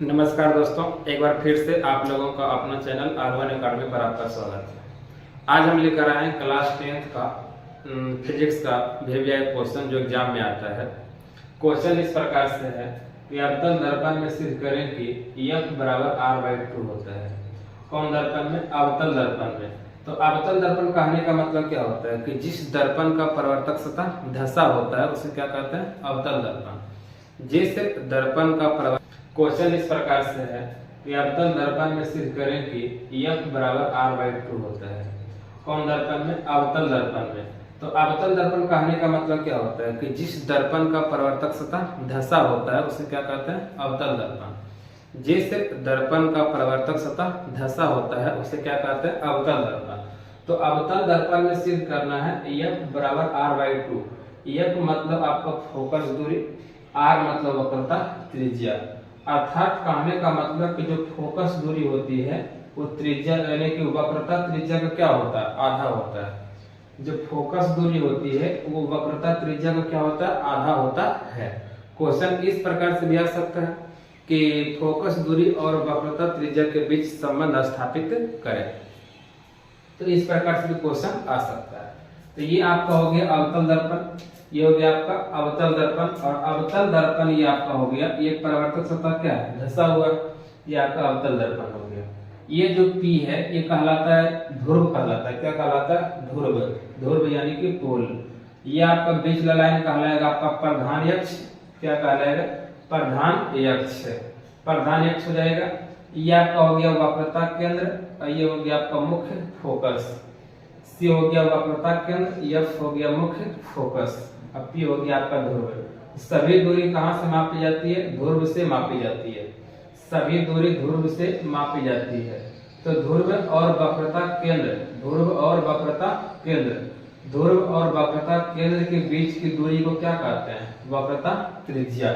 नमस्कार दोस्तों, एक बार फिर से आप लोगों का अपना चैनल R1 अकेडमी पर आपका स्वागत है। आज हम लेकर आए हैं क्लास 10th का फिजिक्स का VVI क्वेश्चन जो एग्जाम में आता है। क्वेश्चन इस प्रकार से है कि अवतल दर्पण में सिद्ध करें कि F बराबर R/2 होता है। कौन दर्पण में? अवतल दर्पण में। तो अवतल दर्पण कहने का मतलब क्या होता है कि जिस दर्पण का परावर्तक सतह धंसा होता है उसे क्या कहते हैं? अवतल दर्पण। जिस दर्पण का क्वेश्चन इस प्रकार से है कि अवतल दर्पण में सिद्ध करें कि F बराबर R/2 होता है। कौन दर्पण में? अवतल दर्पण में। तो अवतल दर्पण कहने का मतलब क्या होता है कि जिस दर्पण का परावर्तक सतह धंसा होता है उसे क्या कहते हैं? अवतल दर्पण। जिस दर्पण का परावर्तक सतह धंसा होता है उसे क्या कहते हैं? अवतल दर्पण। तो अवतल दर्पण में सिद्ध करना है F बराबर R/2। F मतलब आपका फोकस दूरी, R मतलब वक्रता त्रिज्या। अर्थात कहने का मतलब कि जो फोकस दूरी होती है वो त्रिज्या यानी कि वक्रता त्रिज्या का क्या होता है? आधा होता है। जो फोकस दूरी होती है वो वक्रता त्रिज्या का क्या होता है? आधा होता है। क्वेश्चन इस प्रकार से भी आ सकता है कि फोकस दूरी और वक्रता त्रिज्या के बीच संबंध स्थापित करें। तो इस प्रकार से भी क्वेश्चन आ सकता है। तो ये आपका हो गया अवतल दर्पण, ये हो गया आपका अवतल दर्पण। और अवतल दर्पण ये आपका हो गया, ये परावर्तक सतह क्या है? धंसा हुआ, ये आपका अवतल दर्पण हो गया। ये जो P है ये कहलाता है ध्रुव, कहलाता है क्या कहलाता है? ध्रुव। ध्रुव यानी कि पोल। ये आपका बीच वाला लाइन कहलाएगा आपका प्रधान अक्ष। क्या कहलाएगा? प्रधान अक्ष। प्रधान अक्ष हो जाएगा। ये आपका हो गया वक्रता केंद्र, और ये हो गया आपका मुख्य फोकस। C हो गया वक्रता केंद्र, F हो गया मुख्य फोकस, अब P हो गया आपका ध्रुव। सभी दूरी कहाँ से मापी जाती है? ध्रुव से मापी जाती है। सभी दूरी ध्रुव से मापी जाती है। तो ध्रुव और वक्रता केंद्र, ध्रुव और वक्रता केंद्र, ध्रुव और वक्रता केंद्र के बीच की दूरी को क्या कहते हैं? वक्रता त्रिज्या।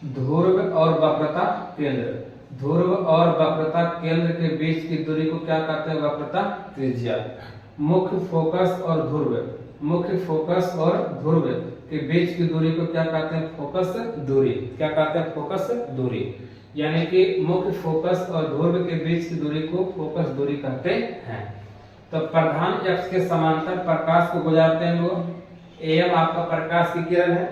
ध्रुव और वक्रता केंद्र, ध्रुव और वक्रता केंद्र के बीच की दूरी को क्या कहते हैं? वक्रता त्रिज्या। मुख्य फोकस और ध्रुव, मुख्य फोकस और ध्रुव के बीच की दूरी को क्या कहते हैं? फोकस दूरी। क्या कहते हैं? फोकस दूरी। यानी कि मुख्य फोकस और ध्रुव के बीच की दूरी को फोकस दूरी कहते हैं। तो प्रधान अक्ष के समांतर प्रकाश को गुजारते हैं लोग। AM आपका प्रकाश की किरण है,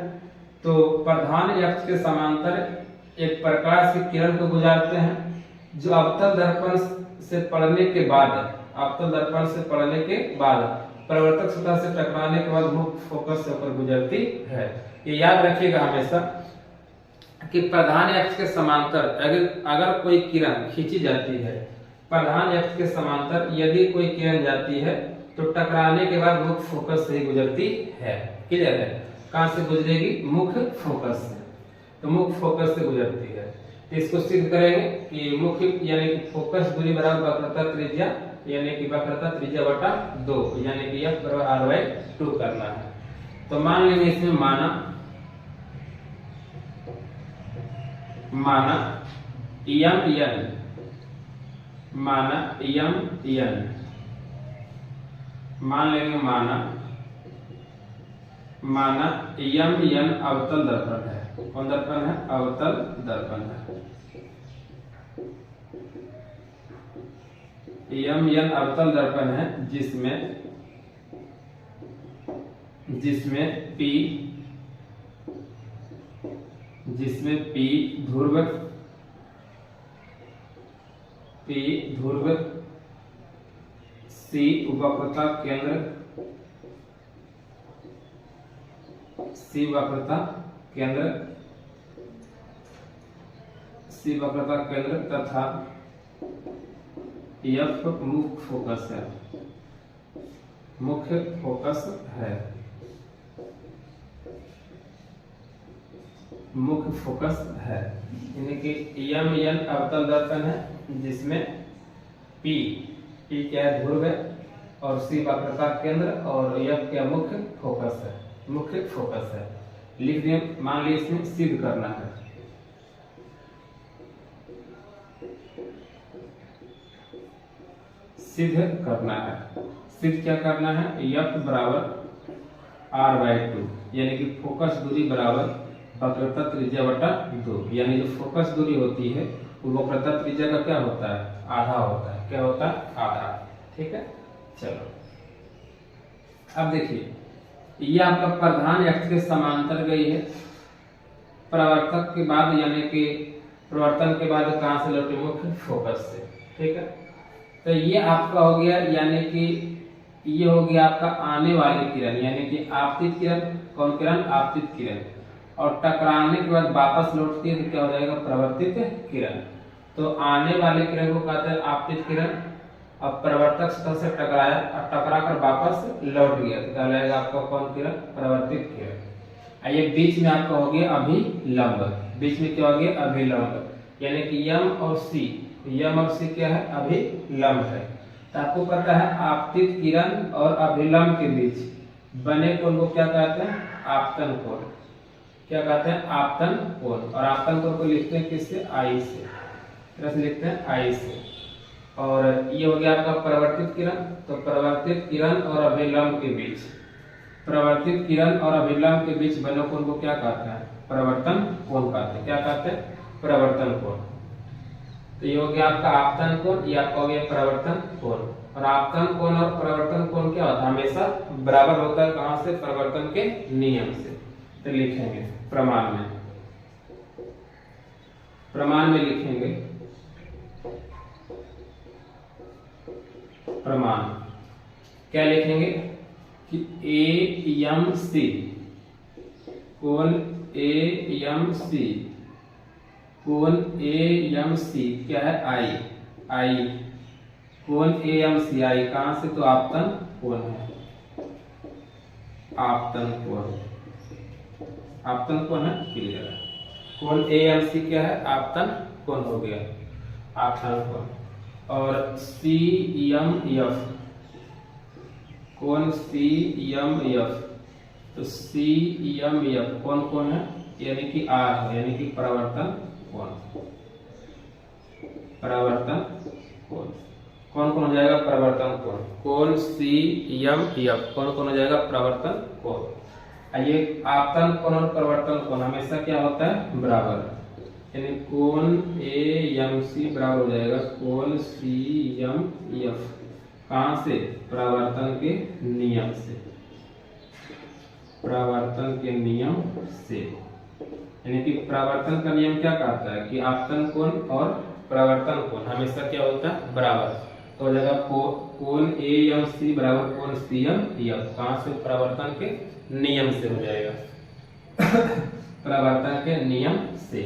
तो प्रधान अक्ष के समांतर एक प्रकाश की किरण को गुजारते हैं जो अवतल दर्पण से पड़ने के बाद, अवतल दर्पण से पड़ने के बाद परावर्तक सतह से टकराने के बाद मुख्य फोकस से होकर गुजरती है। ये याद रखिएगा हमेशा कि प्रधान अक्ष के समांतर अगर कोई किरण खींची जाती है, प्रधान अक्ष के समांतर यदि कोई किरण जाती है तो टकराने के बाद मुख्य फोकस से ही गुजरती है। क्लियर है? कहां से गुजरेगी? मुख्य फोकस से। तो मुख्य फोकस से गुजरती है। तो इसको सिद्ध करेंगे कि मुख्य यानी कि फोकस दूरी बराबर वक्रता त्रिज्या, यानी कि वक्रता त्रिज्या बटा 2, यानी कि F बराबर R/2 करना है। तो मान लेंगे इसमें माना MN, माना MN, मान लेंगे माना MN अवतल दर्पण है। कौन दर्पण है? अवतल दर्पण है। MN अवतल दर्पण है जिसमें P ध्रुव, C वक्रता केंद्र, तथा F मुख्य फोकस है, मुख्य फोकस है, मुख्य फोकस है। यानी कि MN अवतल दर्पण है जिसमें P क्या है? ध्रुव है, और C वक्रता केंद्र, और F क्या? मुख्य फोकस है, मुख्य फोकस है। लिख दिए। मान लीजिए इसमें सिद्ध करना है। सिद्ध करना है। सिद्ध क्या करना है? F बराबर R/2, यानी कि फोकस दूरी बराबर वक्रता त्रिज्या बटा 2, यानी जो फोकस दूरी होती है वो वक्रता त्रिज्या का क्या होता है, आधा होता है। क्या होता है, आधा। ठीक है, चलो अब देखिए, ये आपका प्रधान अक्ष के समांतर गई है, प्रवर्तक के बाद यानी कि प्रवर्तन के बाद कहां से लौटी, मुख्य फोकस से। ठीक है, तो ये आपका हो गया, यानी कि ये हो गया आपका आने वाली किरण, यानी कि आपतित किरण। कौन किरण, आपतित किरण। और टकराने के बाद वापस लौटती है तो क्या हो जाएगा, प्रवर्तित किरण। तो आने वाली किरण को कहते हैं आपतित किरण। अब प्रवर्तक सतह से टकराया और टकरा कर वापस लौट गया तो क्या रहेगा आपका कौन किरण, प्रवर्तित किरण। ये बीच में आपका हो गया अभिलंब, बीच में क्या हो गया, अभिलंब, यानी कि यम और सी, यम और सी क्या है, अभिलंब है। तो आपको पता है आपतित किरण और अभिलंब के बीच बने कोण को क्या कहते हैं, आपतन कोण। क्या कहते हैं, आपतन कोण। और आपतन कोण को लिखते हैं किससे, आई से, तरह लिखते हैं आई से। और ये हो गया आपका प्रवर्तित किरण। तो प्रवर्तित किरण और अभिलंब के बीच, प्रवर्तित किरण और अभिलंब के बीच बने कोण को क्या कहते हैं, प्रवर्तन कोण कहते हैं। क्या कहते हैं, प्रवर्तन कोण। तो ये हो गया आपका आपतन कोण, ये आपका हो गया प्रवर्तन कोण। और आपतन कोण और प्रवर्तन कोण क्या होता है, हमेशा बराबर होता है। कहां से, प्रवर्तन के नियम से। तो लिखेंगे प्रमाण में, प्रमाण में लिखेंगे प्रमाण, क्या लिखेंगे कि ए एम सी, कोण ए एम सी, कोण ए एम सी क्या है, आई, आई, कोण ए एम सी आई, कहां से, तो आपतन कोण है, आपतन कोण, आपतन कोण है, क्लियर है। कोण ए एम सी क्या है, आपतन कोण हो गया, आपतन कोण। और सी एम एफ, कोण सी एम एफ, तो सी एम एफ कौन कौन है, यानी कि आर है, यानी कि परावर्तन कोण, परावर्तन कोण। कौन कौन हो जाएगा, परावर्तन कोण। कोण सी एम एफ कौन कौन हो जाएगा, परावर्तन कोण। ये आपतन कोण और परावर्तन कोण हमेशा क्या होता है, बराबर, यानी कोण ए एम सी बराबर हो जाएगा कोण सी एम एफ, कहां से, परावर्तन के नियम से, परावर्तन के नियम से। यानी कि परावर्तन का नियम क्या कहता है कि आपतन कोण और परावर्तन कोण हमेशा क्या होता है, बराबर। तो हो जाएगा कोण ए एम सी बराबर कोण सी एम एफ, कहां से, परावर्तन के नियम से हो जाएगा परावर्तन के नियम से,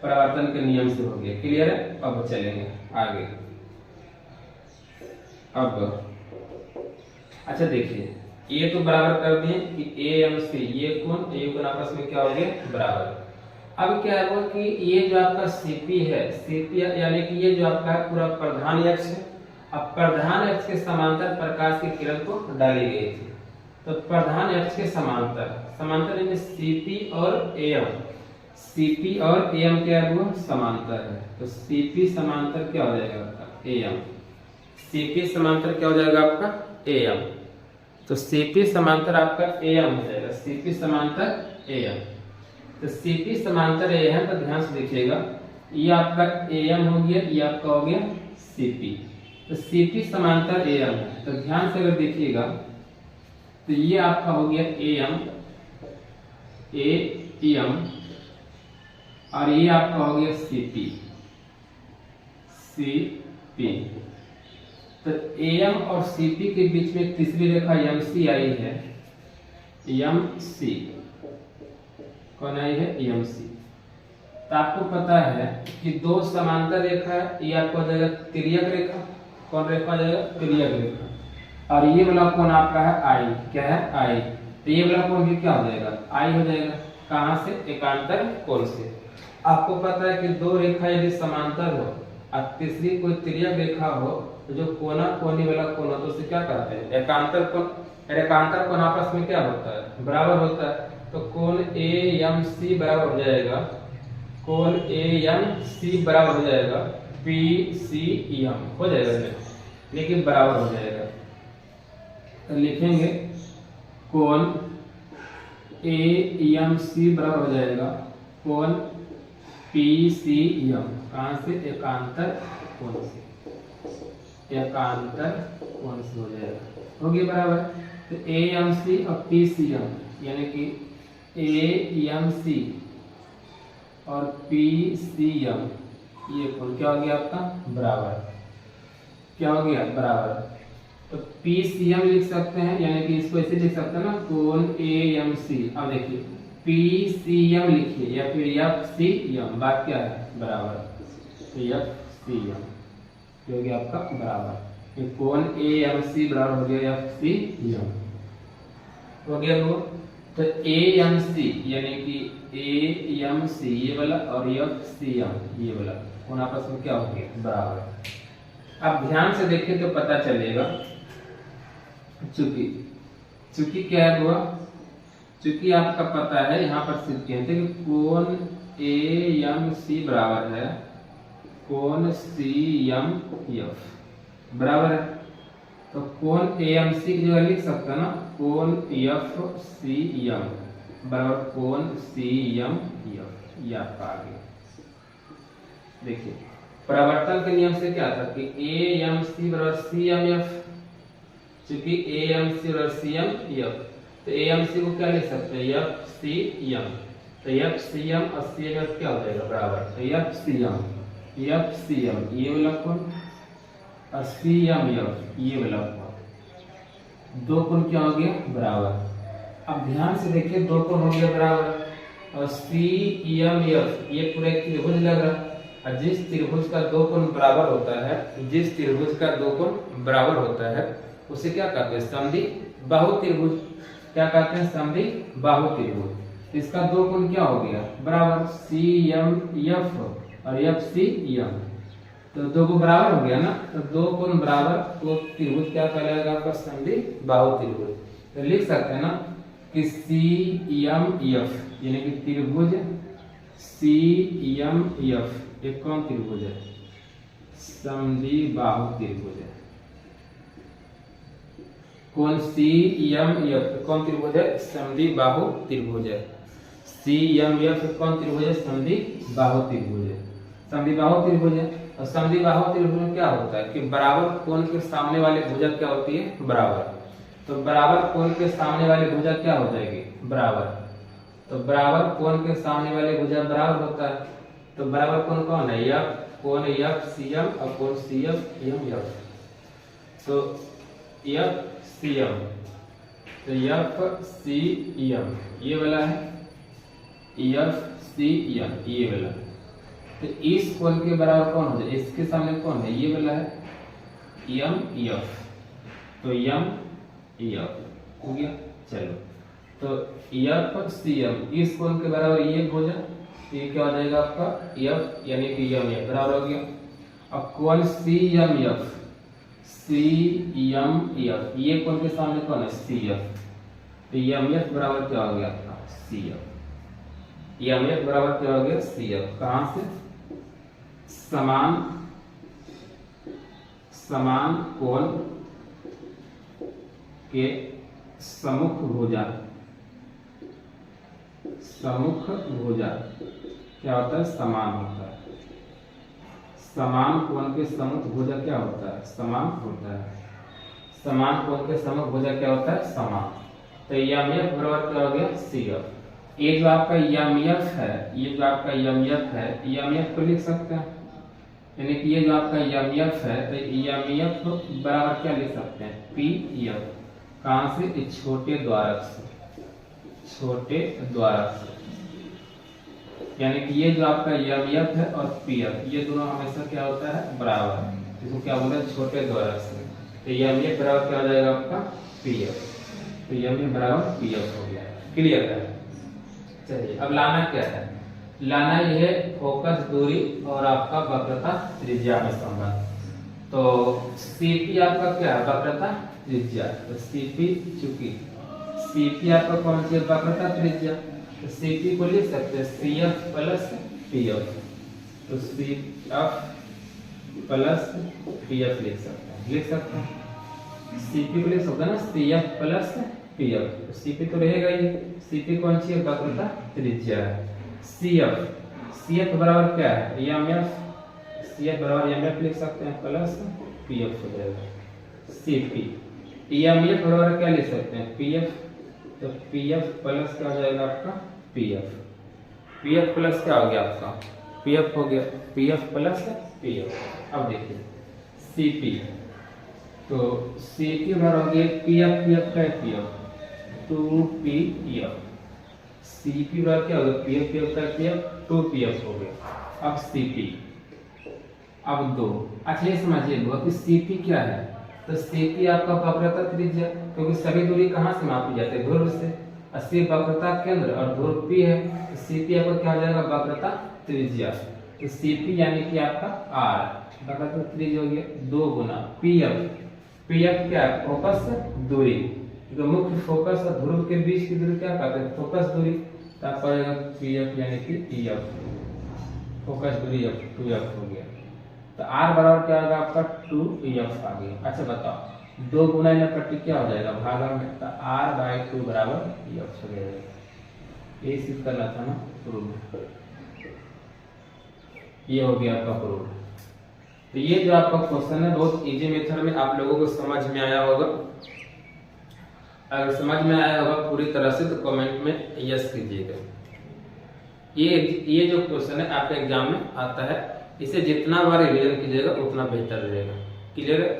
परावर्तन के नियम से हो गया, क्लियर है। अब चलेंगे आगे। अब अच्छा देखिए, ये तो बराबर कर दिए कि ए एम सी, ये कोण ए कोण आपस में क्या हो गए, बराबर। अब क्या हुआ कि ये जो आपका सीपी है, सीपी यानी कि ये जो आपका पूरा प्रधान अक्ष है। अब प्रधान अक्ष के समांतर प्रकाश की किरण को डाली गई थी, तो प्रधान अक्ष के समांतर, समांतर यानी सीपी और एम, सीपी और एम क्या है, वो समांतर है। तो सीपी समांतर क्या हो जाएगा आपका, एम, सीपी समांतर क्या हो जाएगा आपका, एम। तो सीपी समांतर आपका एम हो जाएगा, सीपी समांतर एम। तो सीपी समांतर एम, तो ध्यान से देखिएगा, ये आपका एम हो गया, ये आपका हो गया सीपी। तो सीपी समांतर एम है, तो ध्यान से अगर देखिएगा तो ये आपका हो गया एम, एम, और ये आपका हो गया सीपी, सीपी। तो एम और सीपी के बीच में तीसरी रेखा एमसी आई है, एमसी कौन आई है, एमसी। तो आपको पता है कि दो समांतर रेखा है, ये आपको हो जाएगा तिर्यक रेखा, कौन रेखा हो जाएगा, तिर्यक रेखा। और ये वाला कोण आपका है आई, क्या है, आई। तो ये वाला कोण भी क्या हो जाएगा, आई हो जाएगा, कहां से, एकांतर कोण से। आपको पता है कि दो रेखा यदि समांतर हो और तीसरी कोई तिर्यक रेखा हो, तो जो कोना कोनी वाला कोण हो तो उसे क्या कहते हैं, एकांतर कोण। एकांतर कोण आपस में क्या होता है, बराबर होता है। तो कोण ए एम सी बराबर हो जाएगा, कोण ए एम सी बराबर हो जाएगा पी सी एम, हो जाएगा, लेकिन बराबर हो जाएगा। तो लिखेंगे कोण ए एम सी बराबर हो जाएगा कोण पी सी एम। कहाँ से? एकांतर कोण से, एकांतर कोण से हो जाएगा, हो गया बराबर। तो ए एम सी और पी सी एम, यानी कि ए एम सी और पी सी एम, ये कोण क्या हो गया आपका? बराबर। क्या हो गया? बराबर। तो पी सी एम लिख सकते हैं, यानी कि इसको ऐसे लिख सकते हैं ना, कोण ए एम सी। अब देखिए पी सी एम लिखिए या फिर एफ सी एम, बात क्या है? बराबर। तो एफ सी एम हो गया आपका बराबर। कोण ए एम सी बराबर हो गया एफ सी एम, हो गया वो। तो ए एम सी यानी कि ए एम सी ये वाला और एफ सी एम ये वाला कोण आपस में क्या हो गया? बराबर। अब ध्यान से देखें तो पता चलेगा, चूंकि क्या है हुआ, चूंकि आपका पता है यहाँ पर सिर्फ कहते हैं कि कोण ए एम सी बराबर है कोण सी एम एफ बराबर है। तो कोण ए एम सी की जगह लिख सकते हैं ना, कोण एफ सी एम बराबर कोण सी एम एफ, ये आपका आ गया। देखिए परावर्तन के नियम से क्या था कि ए एम सी बराबर सी एम एफ, चूंकि ए एम सी बराबर सी एम एफ, तो ए एम सी को क्या लिख सकते हैं? F C M. तो एफ सी एम और सी एम एफ क्या हो जाएगा? बराबर। तो एफ सी एम ये वाला कोण और सी एम एफ ये वाला कोण, दो कोण क्या हो गया? बराबर। अब ध्यान से देखिए दो कोण हो गया बराबर, और सी एम एफ ये पूरा एक त्रिभुज लग रहा है। जिस त्रिभुज का दो कोण बराबर होता है, जिस त्रिभुज का दो कोण बराबर होता है उसे क्या कहते हैं? समद्वि बाहु त्रिभुज। क्या कहते हैं? समद्वि बाहु त्रिभुज। इसका दो कोण क्या हो गया? बराबर। सी एम एफ और एफ सी एम, तो दो को बराबर हो गया ना, तो दो कोण बराबर तो त्रिभुज क्या कहलाएगा आपका? समद्वि बाहु त्रिभुज। तो लिख सकते हैं ना कि सी एम एफ यानी कि त्रिभुज सी एम एफ एक कौन त्रिभुज है? समद्वि बाहु त्रिभुज है। कोण सी एम एफ कौन त्रिभुज है? समद्वि बाहु त्रिभुज है। सी एम एफ कौन त्रिभुज है? समद्वि बाहु त्रिभुज है। समद्वि बाहु त्रिभुज है। और समद्वि बाहु त्रिभुज में क्या होता है कि बराबर कोण के सामने वाली भुजा क्या होती है? बराबर। तो बराबर कोण के सामने वाली भुजा क्या हो जाएगी? बराबर। तो बराबर कोण के सामने वाली भुजा बराबर होता है। तो बराबर कोण कौन है? एफ, कोण एफ सी एम और कोण सी एफ एम एफ। तो एफ सी एम, तो एफ सी एम ये वाला है, एफ सी एम ये वाला। तो इस कोण के बराबर कौन हो जाए? इसके सामने कौन है? ये वाला है एम एफ। तो एम एफ हो गया। चलो तो एफ सी एम इस कोण के बराबर ये भुजा, ये क्या हो जाएगा आपका? एफ यानी कि एम एफ बराबर हो गया। अब कोण C M F, C M F ये कोण के सामने कौन है? C F. तो एम एफ बराबर क्या हो गया आपका? C F. एम एफ बराबर क्या हो गया? C F. कहां से? समान कोण के सम्मुख भुजा, सम्मुख भुजा क्या होता है? समान होता है। समान कोण के सम्मुख भुजा क्या होता है? समान होता है। समान कोण के सम्मुख भुजा क्या होता है? समान। तो एम एफ बराबर क्या हो गया? C F. ये जो आपका एम एफ है, ये जो आपका एम एफ है, एम एफ को लिख सकते हैं, यानी कि ये जो आपका एम एफ है, तो एम एफ बराबर क्या लिख सकते हैं? P F. कहां से? इस छोटे द्वारक से, छोटे द्वारक से। यानी कि ये जो आपका एम एफ है और पी एफ ये दोनों हमेशा क्या होता है? बराबर। इसको क्या बोलते हैं? छोटे द्वारक से। तो एम एफ बराबर क्या हो जाएगा आपका? P F. तो एम एफ बराबर पी एफ हो गया। क्लियर है? चलिए अब लाना क्या है? लाना यह है फोकस दूरी और आपका वक्रता त्रिज्या में संबंध। तो सीपी आपका क्या है? वक्रता त्रिज्या। तो सीपी, चूंकि सीपी आपका कौन सी? वक्रता त्रिज्या। तो सीपी को लिख सकते हैं C F plus P F. तो C F plus P F लिख सकते हैं, लिख सकते हैं। सीपी को लिख सकते हैं ना C F plus P F. C P तो रहेगा ही, सी पी कौन सी है, वक्रता त्रिज्या है। सी एफ, सी एफ बराबर क्या है, एम एफ, सी एफ बराबर एम एफ लिख सकते हैं प्लस पी एफ हो जाएगा। सी पी, एम एफ बराबर क्या लिख सकते हैं, पी एफ, तो पी एफ प्लस क्या हो जाएगा आपका P F. P F plus क्या हो गया आपका, पी एफ हो गया, P F plus P F. अब देखिए सी पी, तो सी पी बराबर हो गया पी एफ, पी एफ का है P F, 2 P F. C P बराबर क्या होगा, पी एफ, पी एफ का पी एफ, 2 पी एफ हो गया। अब सी पी, अब 2। अच्छा ये समझिए कि सी पी क्या है, तो सी पी आपका वक्रता त्रिज्या, क्योंकि सभी दूरी कहाँ से मापी जाती है, ध्रुव से। सी वक्रता केंद्र और ध्रुव पी है, तो सी पी आपका क्या हो जाएगा, वक्रता त्रिज्या। तो सी पी यानी कि आपका आर, वक्रता त्रिज्या हो गया 2 गुना पी एफ। पी एफ क्या है, फोकस दूरी, जो मुख्य फोकस और ध्रुव के बीच की दूरी क्या कहते हैं, फोकस दूरी। तो आपका पी एफ यानी कि ई एफ, फोकस दूरी एफ, 2f हो गया। तो r बराबर क्या होगा आपका 2f आ गया। अच्छा बताओ 2 गुना इन पट्टी क्या हो जाएगा, भागा में, तो r/2 बराबर f हो जाएगा। ये सिद्ध करना था ना प्रूव, ये हो गया आपका प्रूव। तो ये जो आपका क्वेश्चन है बहुत इजी मेथड में आप लोगों को समझ में आया होगा। अगर समझ में आया होगा पूरी तरह से तो कमेंट में यस कीजिएगा। ये जो क्वेश्चन है आपके एग्जाम में आता है, इसे जितना बार रिवीजन कीजिएगा उतना बेहतर रहेगा। क्लियर है।